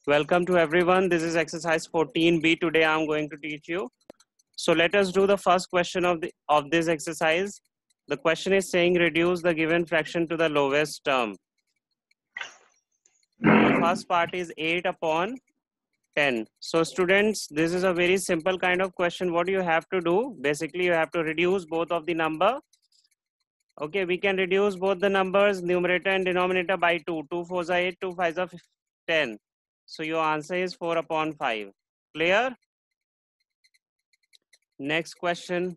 Welcome to everyone. This is exercise 14B. Today I'm going to teach you. So let us do the first question of this exercise. The question is saying reduce the given fraction to the lowest term. The first part is 8 upon 10. So students, this is a very simple kind of question. What you have to do, basically you have to reduce both of the number. Okay, we can reduce both the numbers, numerator and denominator, by 2. 2 4s are 8, 2 5s are 10. So your answer is 4 upon 5. Clear? Next question.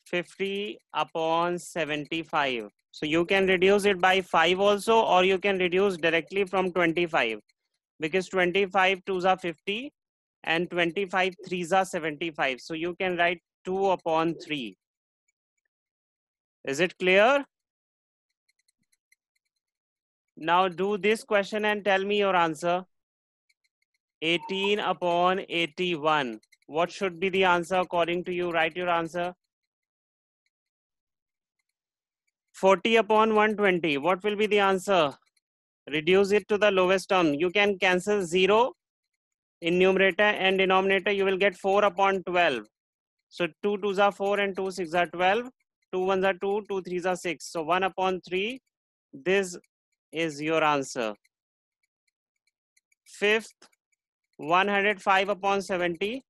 50 upon 75. So you can reduce it by 5 also, or you can reduce directly from 25, because 25 2s are 50 and 25 3s are 75. So you can write 2 upon 3. Is it clear? Now do this question and tell me your answer. 18 upon 81. What should be the answer according to you? Write your answer. 40 upon 120. What will be the answer? Reduce it to the lowest term. You can cancel 0 in numerator and denominator. You will get 4 upon 12. So 2 2s are 4 and 2 6s are 12. 2 1s are 2, 2 3s are 6. So 1 upon 3. This is your answer. Fifth, 105 upon 70.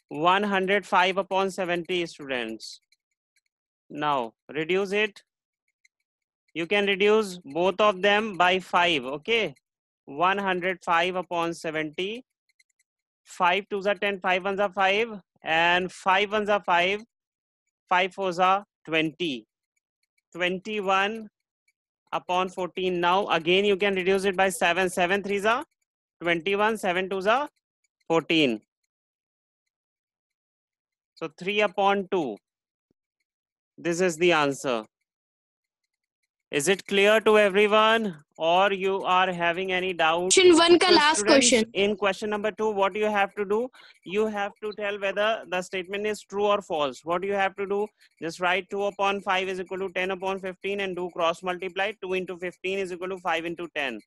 105 upon 70, students. Now reduce it. You can reduce both of them by 5. Okay. 105 upon 70. 5 2s are 10, 5 1s are 5, and 5 1s are 5, 5 4s are 20. 21 upon 14. Now again you can reduce it by 7. 7 3s are 21, 7 2s are 14. So 3 upon 2. This is the answer. Is it clear to everyone, or you are having any doubt? Question 1 ka So last students, question. in question number 2, what you have to do? You have to tell whether the statement is true or false. What you have to do? Just write 2 upon 5 is equal to 10 upon 15 and do cross multiply. 2 into 15 is equal to 5 into 10.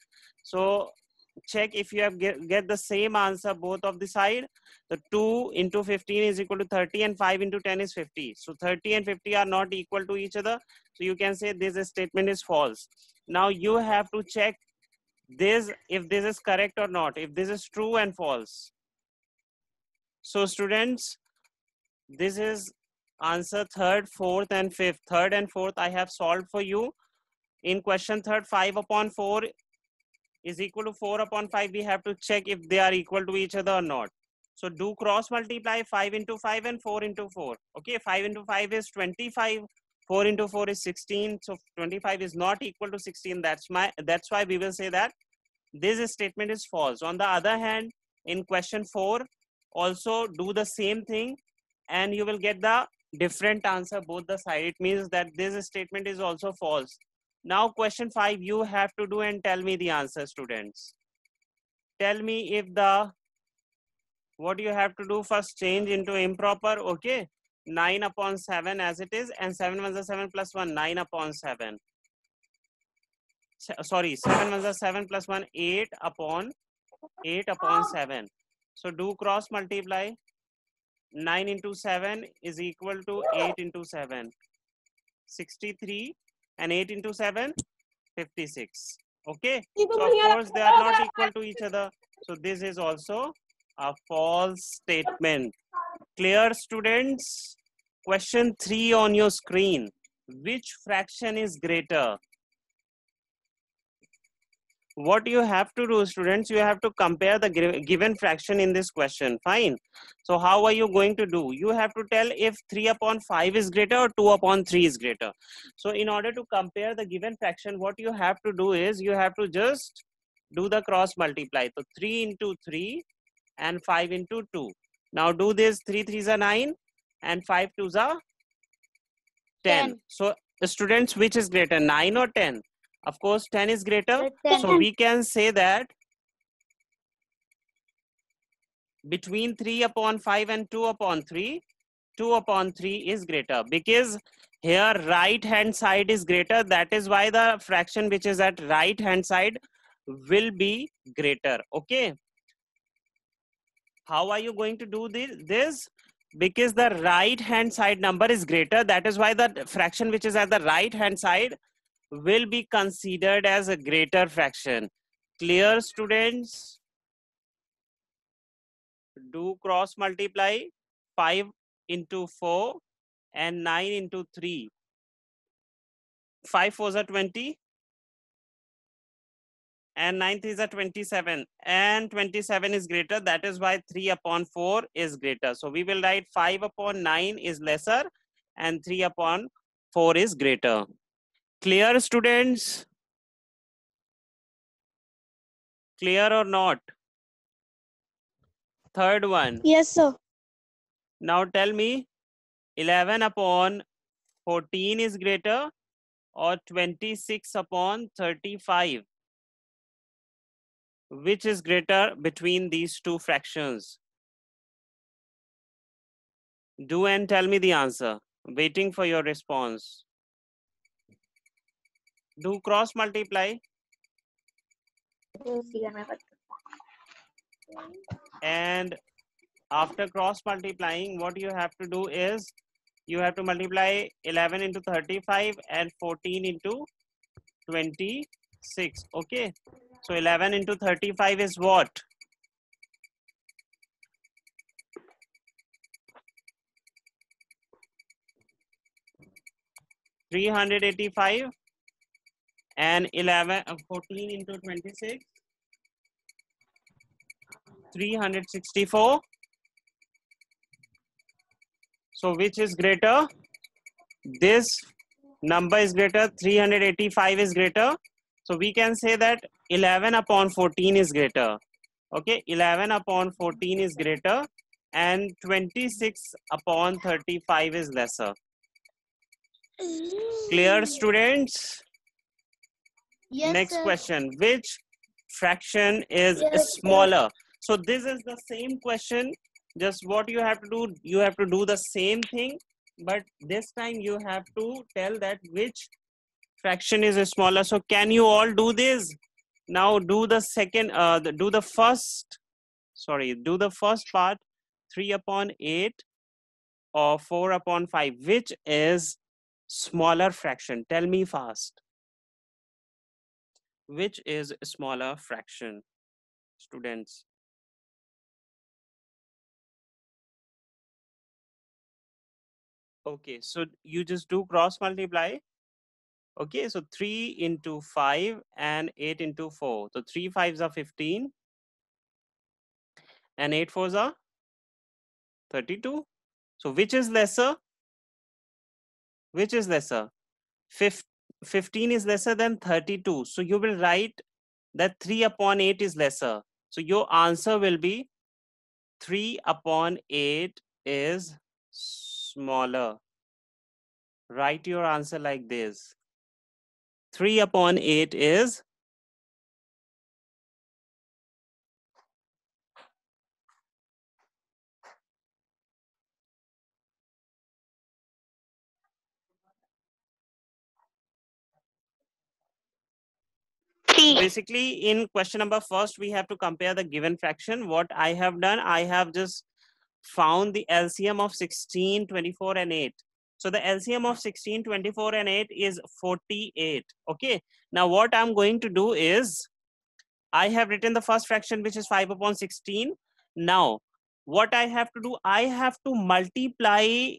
So check if you have get the same answer both of the side. The 2 into 15 is equal to 30 and 5 into 10 is 50. So 30 and 50 are not equal to each other. So you can say this statement is false. Now you have to check this, if this is correct or not, if this is true and false. So students, this is answer 3rd, 4th and 5th. 3rd and 4th I have solved for you. In question 3rd, 5 upon 4 is equal to 4 upon 5. We have to check if they are equal to each other or not. So do cross multiply. 5 into 5 and 4 into 4. Okay, 5 into 5 is 25. 4 into 4 is 16. So 25 is not equal to 16. That's why we will say that this statement is false. On the other hand, in question 4, also do the same thing and you will get the different answer both the side. It means that this statement is also false. Now question 5 you have to do and tell me the answer, students. Tell me if what you have to do, first change into improper. Okay, 9 upon 7 as it is, and 7 1s are 7 plus 1, 9 upon 7. Sorry, 7 1s are 7 plus 1, 8 upon 7. So do cross multiply. 9 into 7 is equal to 8 into 7. 63, and 8 into 7, 56. Okay, so of course they are not equal to each other. So this is also a false statement. Clear, students? Question 3 on your screen. Which fraction is greater? What you have to do, students, you have to compare the given fraction in this question. Fine. So how are you going to do? You have to tell if 3 upon 5 is greater or 2 upon 3 is greater. So in order to compare the given fraction, what you have to do is you have to just do the cross multiply. So 3 into 3 and 5 into 2. Now do this. 3 3s are 9 and 5 2s are 10. So students, which is greater, 9 or 10? Of course 10 is greater. 10. So we can say that between 3 upon 5 and 2 upon 3, 2 upon 3 is greater, because here right hand side is greater. That is why the fraction which is at right hand side will be greater. Okay. How are you going to do this? Because the right hand side number is greater. That is why the fraction which is at the right hand side will be considered as a greater fraction. Clear, students? Do cross multiply 5 into 4 and 9 into 3. 5 4s are 20 and 9 3s are 27, and 27 is greater. That is why 3 upon 4 is greater. So we will write 5 upon 9 is lesser and 3 upon 4 is greater. Clear, students? Clear or not? Third one. Yes, sir. Now tell me, 11 upon 14 is greater or 26 upon 35? Which is greater between these two fractions? Do and tell me the answer. Waiting for your response. Do cross multiply. And after cross multiplying, what you have to do is you have to multiply 11 into 35 and 14 into 26. Okay. So 11 into 35 is what? 385, and 14 into 26, 364. So which is greater? This number is greater, 385 is greater. So we can say that 11 upon 14 is greater. Okay, 11 upon 14 is greater and 26 upon 35 is lesser. Clear, students? Yes, Next sir. question. Which fraction is Yes, smaller? So this is the same question. Just what you have to do, you have to do the same thing, but this time you have to tell that which fraction is smaller. So can you all do this? Now do the second, do the first part, 3 upon 8 or 4 upon 5. Which is smaller fraction? Tell me fast. Which is a smaller fraction, students? Okay, so you just do cross multiply. Okay, so 3 into 5 and 8 into 4. So 3 5s are 15 and 8 4s are 32. So which is lesser? Which is lesser? 15 is lesser than 32. So you will write that 3 upon 8 is lesser. So your answer will be 3 upon 8 is smaller. Write your answer like this. 3 upon 8 is basically in question number first, we have to compare the given fraction. What I have done, I have just found the LCM of 16, 24 and 8. So the LCM of 16, 24 and 8 is 48. Okay. Now what I'm going to do is I have written the first fraction, which is 5 upon 16. Now what I have to do, I have to multiply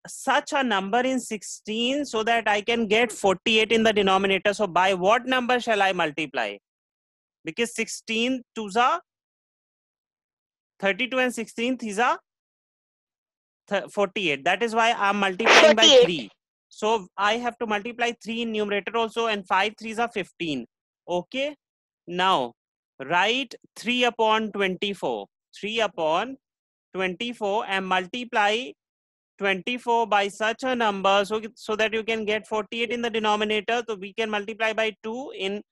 such a number in 16 so that I can get 48 in the denominator. So by what number shall I multiply? Because 16 twos are 32 and 16 these are 48. That is why I'm multiplying by 3. So I have to multiply 3 in numerator also, and 5 3s are 15. Okay. Now write 3 upon 24. 3 upon 24 and multiply 24 by such a number so that you can get 48 in the denominator. So we can multiply by 2 in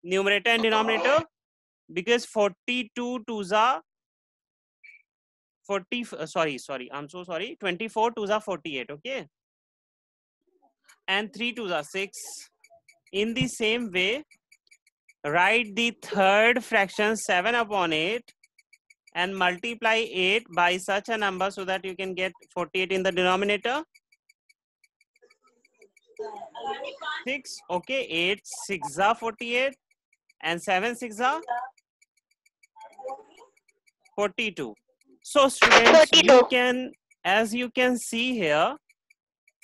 numerator and denominator, because 42 twos are sorry, I'm so sorry. 24 twos are 48, okay? And 3 twos are 6. In the same way, write the third fraction 7 upon 8 and multiply 8 by such a number so that you can get 48 in the denominator. 6, okay, 8 6 are 48 and 7 6 are 42. So students, 42. you can, as you can see here,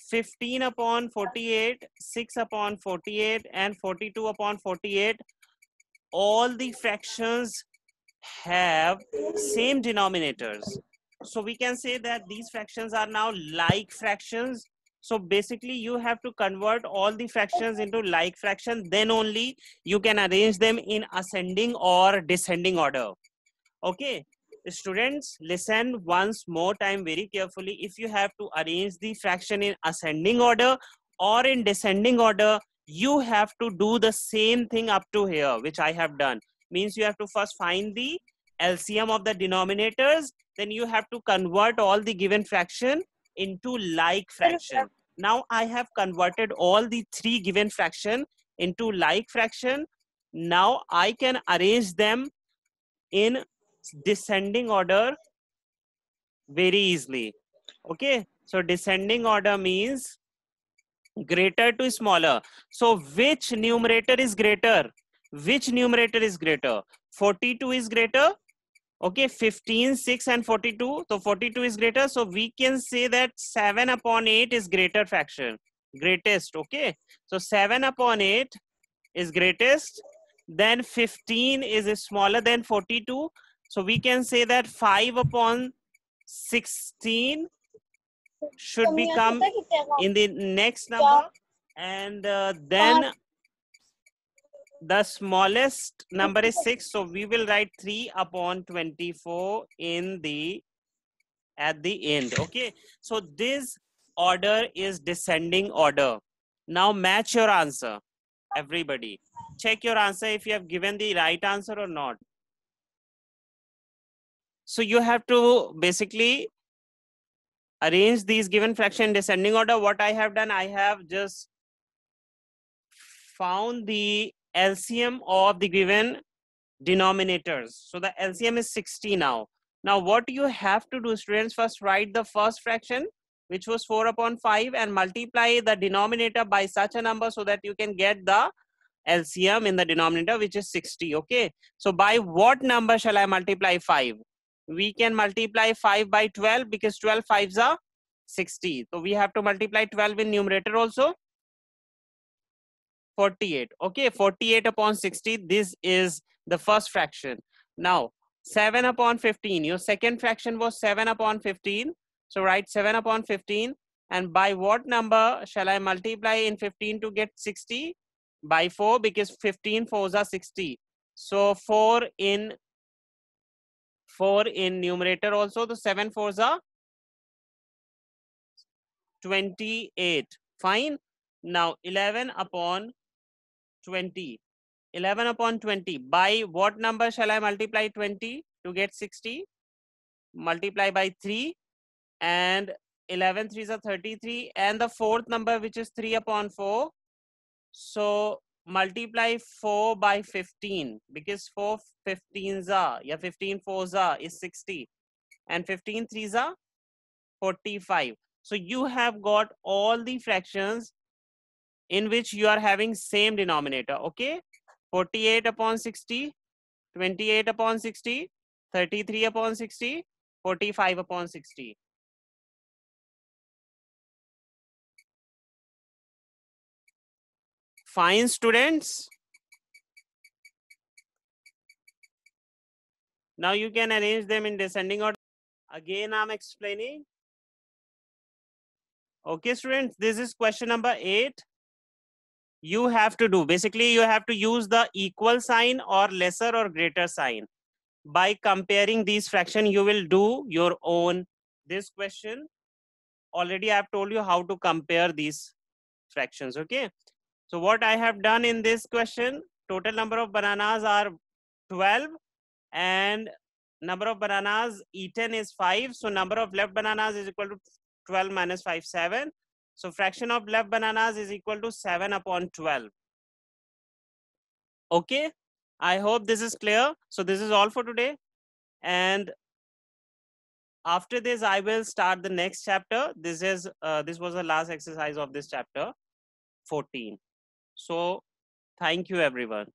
15 upon 48, 6 upon 48 and 42 upon 48, all the fractions have same denominators. So we can say that these fractions are now like fractions. So basically you have to convert all the fractions into like fraction, then only you can arrange them in ascending or descending order. Okay, students, listen once more time very carefully. If you have to arrange the fraction in ascending order or in descending order, you have to do the same thing up to here, which I have done. Means you have to first find the LCM of the denominators, then you have to convert all the given fraction into like fraction. Now I have converted all the three given fraction into like fraction. Now I can arrange them in descending order very easily. Okay, so descending order means greater to smaller. So which numerator is greater? Which numerator is greater? 42 is greater. Okay, 15, 6 and 42. So 42 is greater. So we can say that 7 upon 8 is greater fraction. Greatest, okay. So 7 upon 8 is greatest. Then 15 is smaller than 42. So we can say that 5 upon 16 should become in the next number. And then the smallest number is 6. So we will write 3 upon 24 in the at the end. Okay. So this order is descending order. Now match your answer, everybody. Check your answer if you have given the right answer or not. So you have to basically arrange these given fraction in descending order. What I have done, I have just found the LCM of the given denominators. So the LCM is 60 now. Now what you have to do, students, first write the first fraction, which was 4 upon 5, and multiply the denominator by such a number so that you can get the LCM in the denominator, which is 60. Okay, so by what number shall I multiply 5? We can multiply 5 by 12 because 12 5s are 60. So we have to multiply 12 in numerator also. 48. Okay, 48 upon 60. This is the first fraction. Now 7 upon 15. Your second fraction was 7 upon 15. So write 7 upon 15. And by what number shall I multiply in 15 to get 60? By 4, because 15 4s are 60. So 4 in numerator also. The 7 4s are 28. Fine. Now 11 upon 20. 11 upon 20. By what number shall I multiply 20 to get 60? Multiply by 3, and 11 3s are 33, and the fourth number, which is 3 upon 4. So multiply 4 by 15, because 4 15s are, 15 4s are is 60, and 15 3s are 45. So you have got all the fractions in which you are having same denominator. Okay, 48 upon 60, 28 upon 60, 33 upon 60, 45 upon 60. Fine, students. Now you can arrange them in descending order. Again, I'm explaining. Okay, students, this is question number 8. You have to do, basically you have to use the equal sign or lesser or greater sign. By comparing these fraction, you will do your own. This question, already I have told you how to compare these fractions. Okay, so what I have done in this question, total number of bananas are 12, and number of bananas eaten is 5. So number of left bananas is equal to 12 minus 5, 7. So fraction of left bananas is equal to 7 upon 12. Okay, I hope this is clear. So this is all for today. And after this, I will start the next chapter. This was the last exercise of this chapter 14. So thank you, everyone.